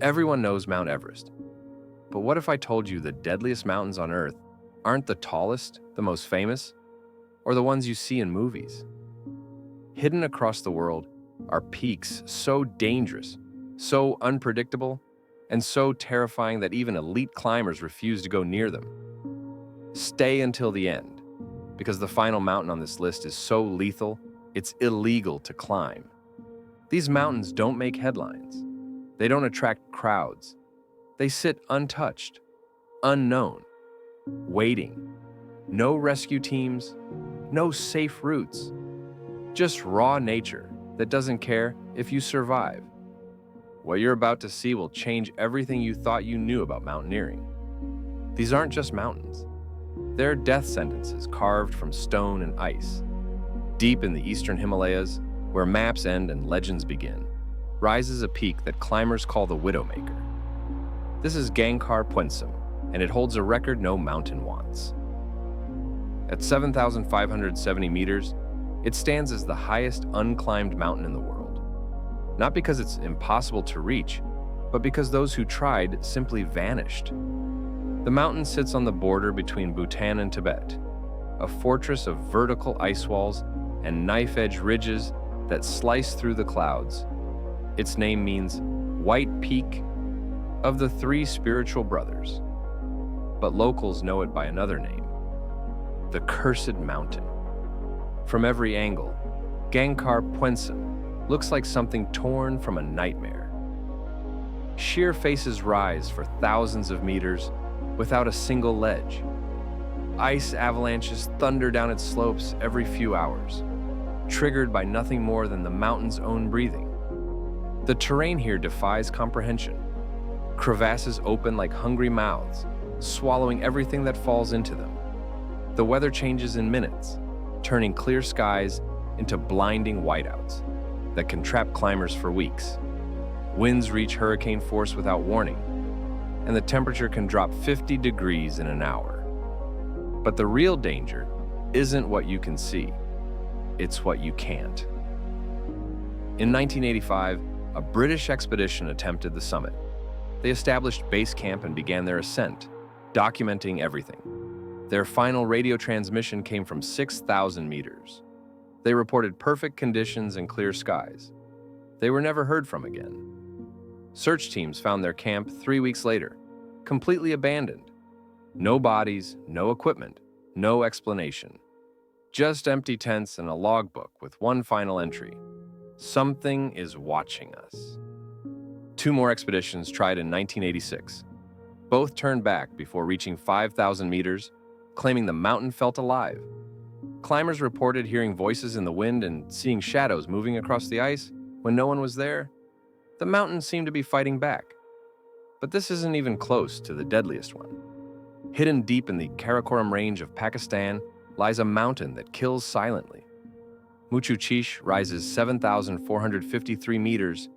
Everyone knows Mount Everest. But what if I told you the deadliest mountains on Earth aren't the tallest, the most famous, or the ones you see in movies? Hidden across the world are peaks so dangerous, so unpredictable, and so terrifying that even elite climbers refuse to go near them. Stay until the end, because the final mountain on this list is so lethal, it's illegal to climb. These mountains don't make headlines. They don't attract crowds. They sit untouched, unknown, waiting. No rescue teams, no safe routes. Just raw nature that doesn't care if you survive. What you're about to see will change everything you thought you knew about mountaineering. These aren't just mountains. They're death sentences carved from stone and ice. Deep in the eastern Himalayas, where maps end and legends begin, rises a peak that climbers call the Widowmaker. This is Gangkhar Puensum, and it holds a record no mountain wants. At 7,570 meters, it stands as the highest unclimbed mountain in the world. Not because it's impossible to reach, but because those who tried simply vanished. The mountain sits on the border between Bhutan and Tibet, a fortress of vertical ice walls and knife-edge ridges that slice through the clouds. Its name means White Peak of the Three Spiritual Brothers, but locals know it by another name, the Cursed Mountain. From every angle, Gangkhar Puensum looks like something torn from a nightmare. Sheer faces rise for thousands of meters without a single ledge. Ice avalanches thunder down its slopes every few hours, triggered by nothing more than the mountain's own breathing. The terrain here defies comprehension. Crevasses open like hungry mouths, swallowing everything that falls into them. The weather changes in minutes, turning clear skies into blinding whiteouts that can trap climbers for weeks. Winds reach hurricane force without warning, and the temperature can drop 50 degrees in an hour. But the real danger isn't what you can see, it's what you can't. In 1985, a British expedition attempted the summit. They established base camp and began their ascent, documenting everything. Their final radio transmission came from 6,000 meters. They reported perfect conditions and clear skies. They were never heard from again. Search teams found their camp 3 weeks later, completely abandoned. No bodies, no equipment, no explanation. Just empty tents and a logbook with one final entry. Something is watching us. 2 more expeditions tried in 1986. Both turned back before reaching 5,000 meters, claiming the mountain felt alive. Climbers reported hearing voices in the wind and seeing shadows moving across the ice when no one was there. The mountain seemed to be fighting back. But this isn't even close to the deadliest one. Hidden deep in the Karakoram range of Pakistan lies a mountain that kills silently. Machu Picchu rises 7,453 meters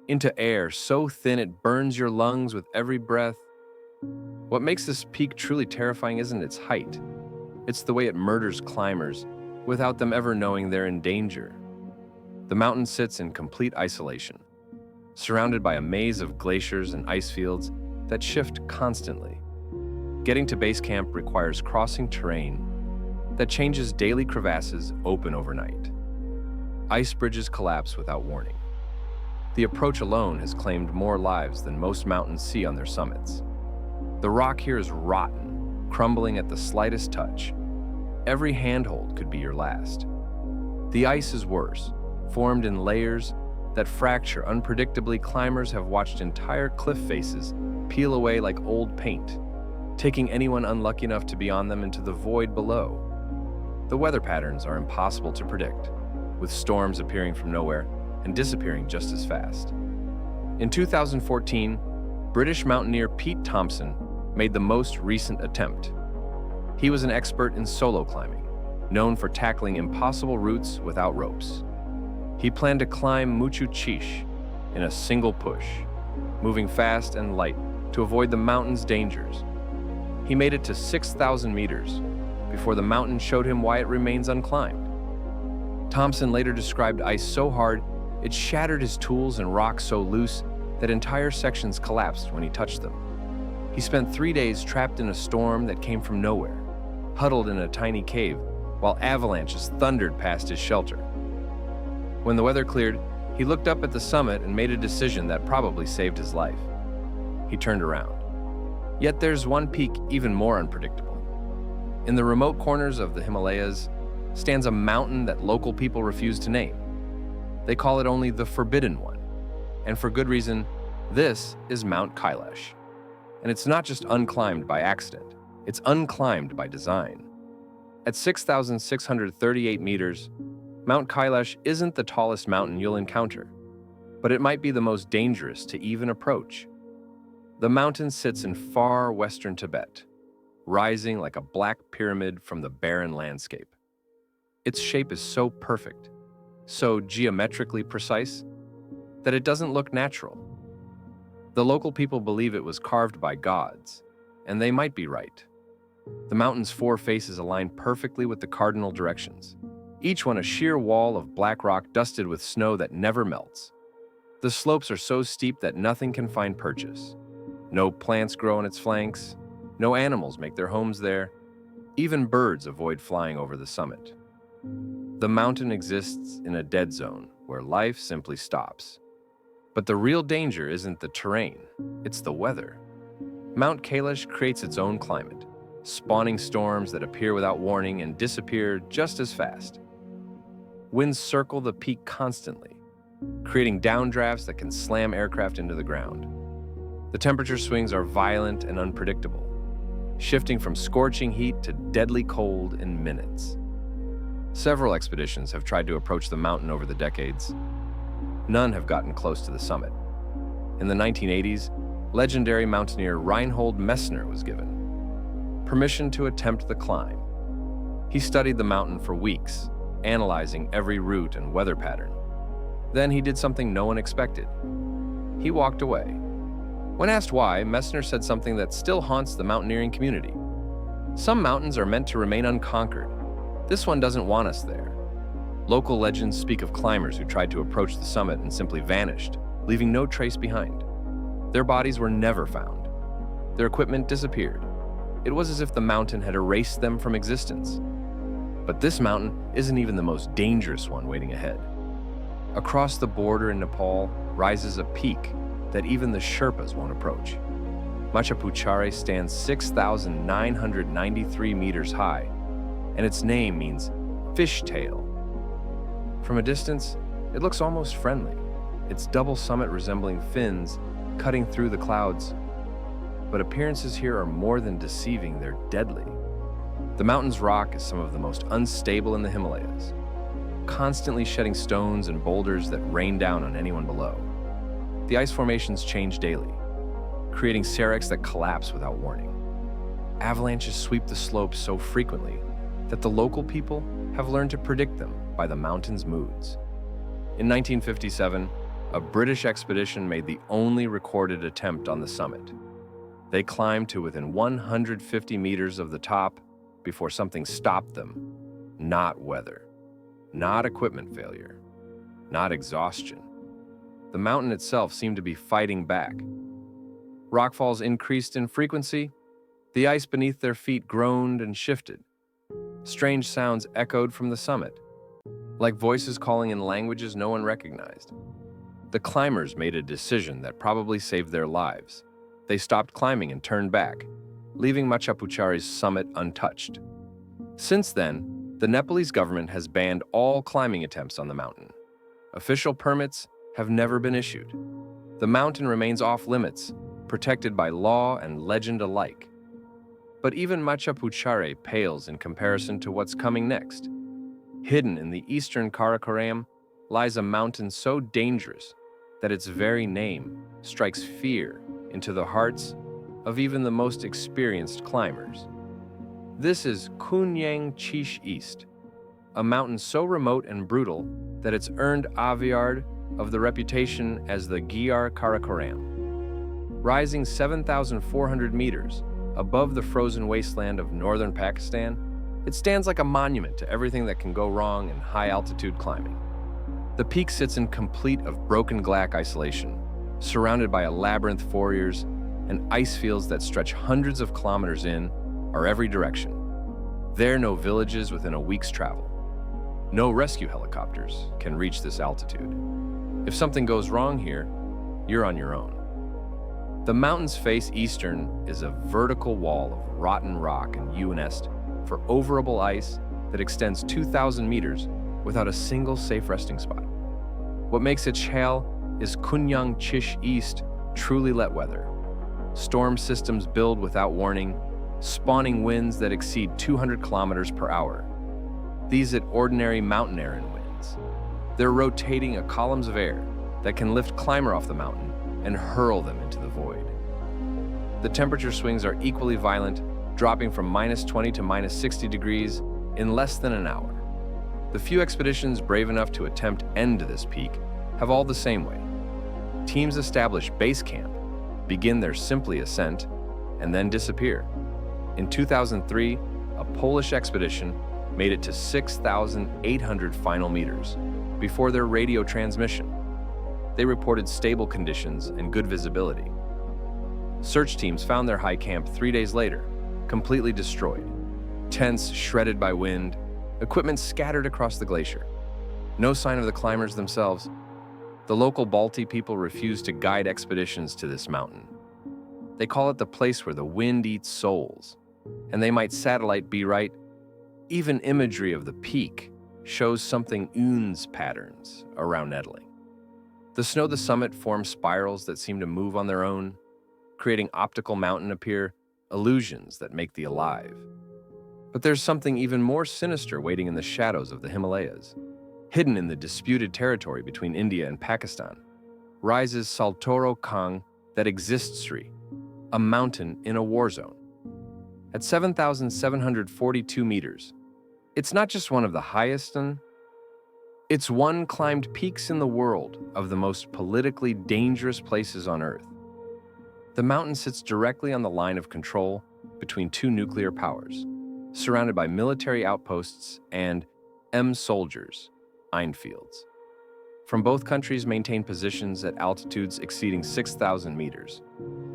into air so thin it burns your lungs with every breath. What makes this peak truly terrifying isn't its height. It's the way it murders climbers without them ever knowing they're in danger. The mountain sits in complete isolation, surrounded by a maze of glaciers and ice fields that shift constantly. Getting to base camp requires crossing terrain that changes. Daily crevasses open overnight. Ice bridges collapse without warning. The approach alone has claimed more lives than most mountains see on their summits. The rock here is rotten, crumbling at the slightest touch. Every handhold could be your last. The ice is worse, formed in layers that fracture unpredictably. Climbers have watched entire cliff faces peel away like old paint, taking anyone unlucky enough to be on them into the void below. The weather patterns are impossible to predict, with storms appearing from nowhere and disappearing just as fast. In 2014, British mountaineer Pete Thompson made the most recent attempt. He was an expert in solo climbing, known for tackling impossible routes without ropes. He planned to climb Machu Picchu in a single push, moving fast and light to avoid the mountain's dangers. He made it to 6,000 meters before the mountain showed him why it remains unclimbed. Thompson later described ice so hard it shattered his tools and rock so loose that entire sections collapsed when he touched them. He spent 3 days trapped in a storm that came from nowhere, huddled in a tiny cave while avalanches thundered past his shelter. When the weather cleared, he looked up at the summit and made a decision that probably saved his life. He turned around. Yet there's one peak even more unpredictable. In the remote corners of the Himalayas stands a mountain that local people refuse to name. They call it only the Forbidden One. And for good reason, this is Mount Kailash. And it's not just unclimbed by accident, it's unclimbed by design. At 6,638 meters, Mount Kailash isn't the tallest mountain you'll encounter, but it might be the most dangerous to even approach. The mountain sits in far western Tibet, rising like a black pyramid from the barren landscape. Its shape is so perfect, so geometrically precise, that it doesn't look natural. The local people believe it was carved by gods, and they might be right. The mountain's 4 faces align perfectly with the cardinal directions, each one a sheer wall of black rock dusted with snow that never melts. The slopes are so steep that nothing can find purchase. No plants grow on its flanks, no animals make their homes there, even birds avoid flying over the summit. The mountain exists in a dead zone where life simply stops. But the real danger isn't the terrain, it's the weather. Mount Kailash creates its own climate, spawning storms that appear without warning and disappear just as fast. Winds circle the peak constantly, creating downdrafts that can slam aircraft into the ground. The temperature swings are violent and unpredictable, shifting from scorching heat to deadly cold in minutes. Several expeditions have tried to approach the mountain over the decades. None have gotten close to the summit. In the 1980s, legendary mountaineer Reinhold Messner was given permission to attempt the climb. He studied the mountain for weeks, analyzing every route and weather pattern. Then he did something no one expected. He walked away. When asked why, Messner said something that still haunts the mountaineering community. Some mountains are meant to remain unconquered. This one doesn't want us there. Local legends speak of climbers who tried to approach the summit and simply vanished, leaving no trace behind. Their bodies were never found. Their equipment disappeared. It was as if the mountain had erased them from existence. But this mountain isn't even the most dangerous one waiting ahead. Across the border in Nepal rises a peak that even the Sherpas won't approach. Machapachare stands 6,993 meters high, and its name means fishtail. From a distance, it looks almost friendly, its double summit resembling fins cutting through the clouds. But appearances here are more than deceiving, they're deadly. The mountain's rock is some of the most unstable in the Himalayas, constantly shedding stones and boulders that rain down on anyone below. The ice formations change daily, creating seracs that collapse without warning. Avalanches sweep the slopes so frequently that the local people have learned to predict them by the mountain's moods. In 1957, a British expedition made the only recorded attempt on the summit. They climbed to within 150 meters of the top before something stopped them. Not weather, not equipment failure, not exhaustion. The mountain itself seemed to be fighting back. Rockfalls increased in frequency. The ice beneath their feet groaned and shifted. Strange sounds echoed from the summit, like voices calling in languages no one recognized. The climbers made a decision that probably saved their lives. They stopped climbing and turned back, leaving Machapuchare's summit untouched. Since then, the Nepalese government has banned all climbing attempts on the mountain. Official permits have never been issued. The mountain remains off-limits, protected by law and legend alike. But even Machapuchare pales in comparison to what's coming next. Hidden in the eastern Karakoram lies a mountain so dangerous that its very name strikes fear into the hearts of even the most experienced climbers. This is Kunyang Chish East, a mountain so remote and brutal that it's earned Aviard of the reputation as the Gyar Karakoram. Rising 7,400 meters above the frozen wasteland of northern Pakistan, it stands like a monument to everything that can go wrong in high-altitude climbing. The peak sits in complete of broken glac isolation, surrounded by a labyrinth of warriors and ice fields that stretch hundreds of kilometers in or every direction. There are no villages within a week's travel. No rescue helicopters can reach this altitude. If something goes wrong here, you're on your own. The mountains face eastern is a vertical wall of rotten rock and unest for overable ice that extends 2,000 meters without a single safe resting spot. What makes it shale is Kunyang Chish East, truly let weather. Storm systems build without warning, spawning winds that exceed 200 kilometers per hour. These are ordinary mountain air and winds. They're rotating columns of air that can lift climber off the mountain and hurl them into the void. The temperature swings are equally violent, dropping from -20 to -60 degrees in less than an hour. The few expeditions brave enough to attempt end to this peak have all the same way. Teams establish base camp, begin their simply ascent, and then disappear. In 2003, a Polish expedition made it to 6,800 final meters before their radio transmission. They reported stable conditions and good visibility. Search teams found their high camp 3 days later, completely destroyed. Tents shredded by wind, equipment scattered across the glacier. No sign of the climbers themselves. The local Balti people refused to guide expeditions to this mountain. They call it the place where the wind eats souls, and they might satellite be right. Even imagery of the peak shows something Un's patterns around Nettling. The snow at the summit forms spirals that seem to move on their own, creating optical mountain appear, illusions that make thee alive. But there's something even more sinister waiting in the shadows of the Himalayas. Hidden in the disputed territory between India and Pakistan, rises Saltoro Khang that exists Sri, a mountain in a war zone. At 7,742 meters, it's not just one of the highest, it's one climbed peaks in the world of the most politically dangerous places on Earth. The mountain sits directly on the line of control between two nuclear powers, surrounded by military outposts and soldiers, Einfields. From both countries maintain positions at altitudes exceeding 6,000 meters,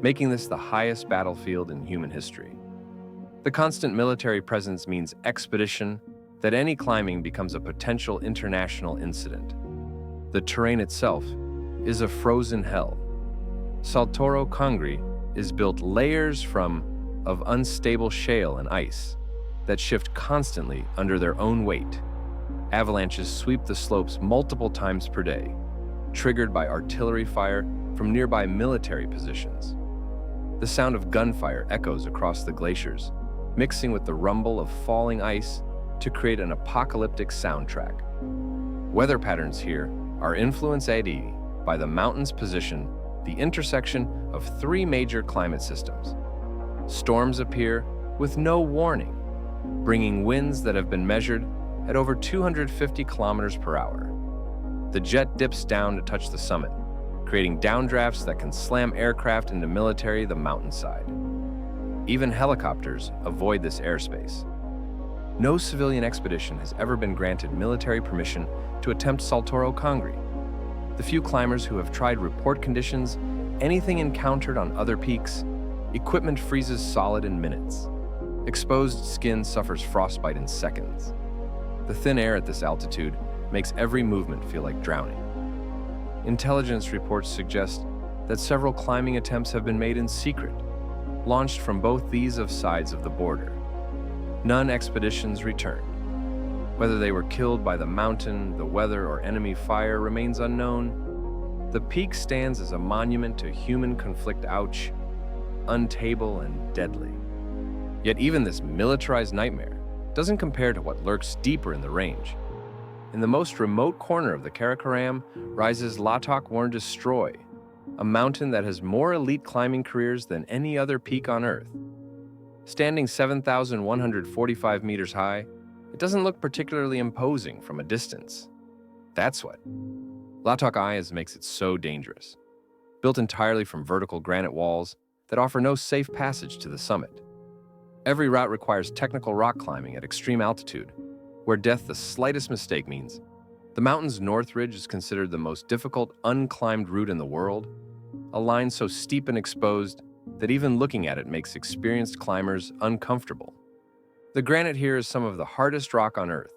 making this the highest battlefield in human history. The constant military presence means expedition, that any climbing becomes a potential international incident. The terrain itself is a frozen hell. Saltoro Kangri is built layers of unstable shale and ice that shift constantly under their own weight. Avalanches sweep the slopes multiple times per day, triggered by artillery fire from nearby military positions. The sound of gunfire echoes across the glaciers, mixing with the rumble of falling ice to create an apocalyptic soundtrack. Weather patterns here are influenced by the mountain's position, the intersection of three major climate systems. Storms appear with no warning, bringing winds that have been measured at over 250 kilometers per hour. The jet dips down to touch the summit, creating downdrafts that can slam aircraft into the mountainside. Even helicopters avoid this airspace. No civilian expedition has ever been granted military permission to attempt Saltoro Kangri. The few climbers who have tried report conditions, anything encountered on other peaks, equipment freezes solid in minutes. Exposed skin suffers frostbite in seconds. The thin air at this altitude makes every movement feel like drowning. Intelligence reports suggest that several climbing attempts have been made in secret, launched from both these sides of the border. None expeditions returned. Whether they were killed by the mountain, the weather, or enemy fire remains unknown. The peak stands as a monument to human conflict, untable and deadly. Yet even this militarized nightmare doesn't compare to what lurks deeper in the range. In the most remote corner of the Karakoram rises Latok Warn Destroy, a mountain that has more elite climbing careers than any other peak on Earth. Standing 7,145 meters high, it doesn't look particularly imposing from a distance. That's what Latok Eyes makes it so dangerous. Built entirely from vertical granite walls that offer no safe passage to the summit. Every route requires technical rock climbing at extreme altitude, where death the slightest mistake means. The mountain's north ridge is considered the most difficult unclimbed route in the world. a line so steep and exposed that even looking at it makes experienced climbers uncomfortable. The granite here is some of the hardest rock on Earth,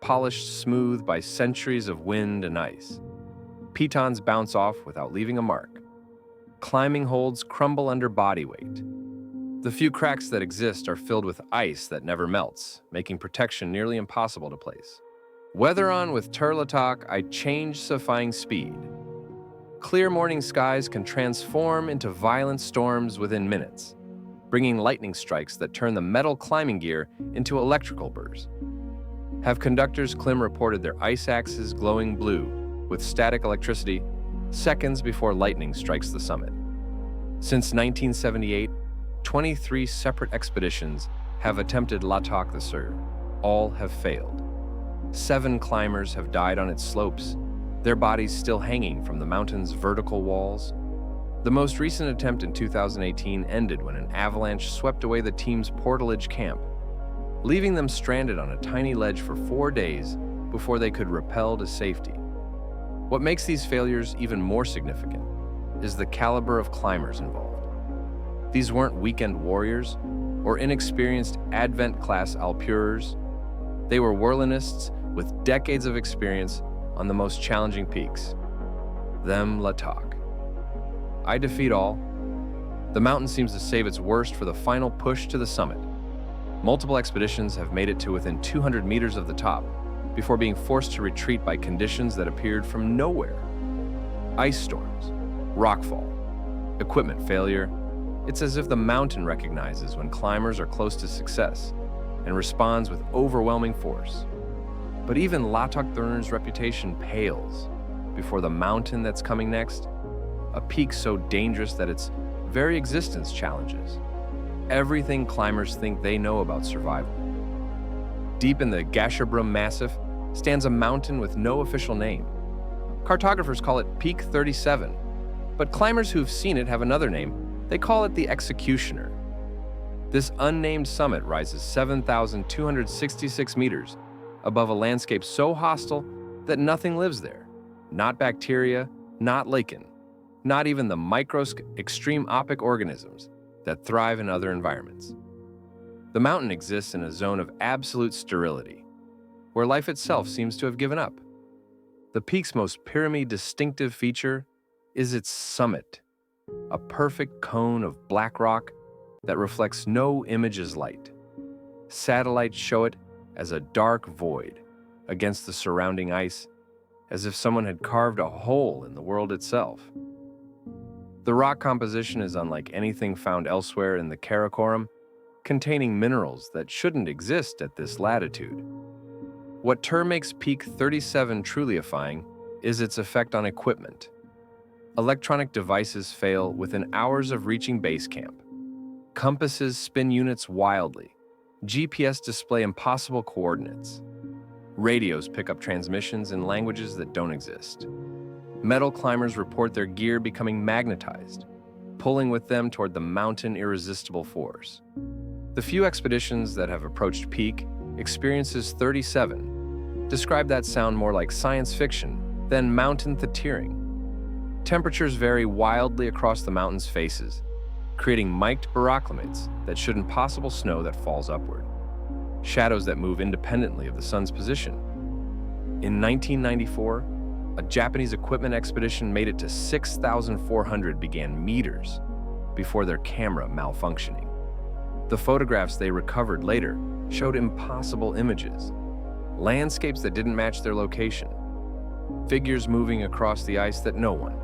polished smooth by centuries of wind and ice. Pitons bounce off without leaving a mark. Climbing holds crumble under body weight. The few cracks that exist are filled with ice that never melts, making protection nearly impossible to place. Weather on with Turlatok, I change-sifying speed. Clear morning skies can transform into violent storms within minutes, bringing lightning strikes that turn the metal climbing gear into electrical burrs. Have conductors Klim reported their ice axes glowing blue with static electricity seconds before lightning strikes the summit. Since 1978, 23 separate expeditions have attempted Latok the Sur. All have failed. 7 climbers have died on its slopes, their bodies still hanging from the mountain's vertical walls. The most recent attempt in 2018 ended when an avalanche swept away the team's portalage camp, leaving them stranded on a tiny ledge for 4 days before they could rappel to safety. What makes these failures even more significant is the caliber of climbers involved. These weren't weekend warriors or inexperienced Advent-class Alpurers. They were whirlinists with decades of experience on the most challenging peaks. Them Latok. I defeat all. The mountain seems to save its worst for the final push to the summit. Multiple expeditions have made it to within 200 meters of the top before being forced to retreat by conditions that appeared from nowhere. Ice storms, rockfall, equipment failure. It's as if the mountain recognizes when climbers are close to success and responds with overwhelming force. But even Latok Thurner's reputation pales before the mountain that's coming next, a peak so dangerous that its very existence challenges everything climbers think they know about survival. Deep in the Gasherbrum Massif stands a mountain with no official name. Cartographers call it Peak 37, but climbers who've seen it have another name. They call it the Executioner. This unnamed summit rises 7,266 meters above a landscape so hostile that nothing lives there. Not bacteria, not lichen, not even the microscopic extremopic organisms that thrive in other environments. The mountain exists in a zone of absolute sterility, where life itself seems to have given up. The peak's most pyramid distinctive feature is its summit, a perfect cone of black rock that reflects no image as light. Satellites show it as a dark void against the surrounding ice, as if someone had carved a hole in the world itself. The rock composition is unlike anything found elsewhere in the Karakoram, containing minerals that shouldn't exist at this latitude. What makes Peak 37 truly terrifying is its effect on equipment. Electronic devices fail within hours of reaching base camp. Compasses spin units wildly. GPS display impossible coordinates. Radios pick up transmissions in languages that don't exist. Metal climbers report their gear becoming magnetized, pulling with them toward the mountain irresistible force. The few expeditions that have approached Peak Experiences 37 describe that sound more like science fiction than mountain theater. Temperatures vary wildly across the mountain's faces, creating mic'd baroclimates that should impossible snow that falls upward. Shadows that move independently of the sun's position. In 1994, a Japanese equipment expedition made it to 6,400 began meters before their camera malfunctioning. The photographs they recovered later showed impossible images, landscapes that didn't match their location, figures moving across the ice that no one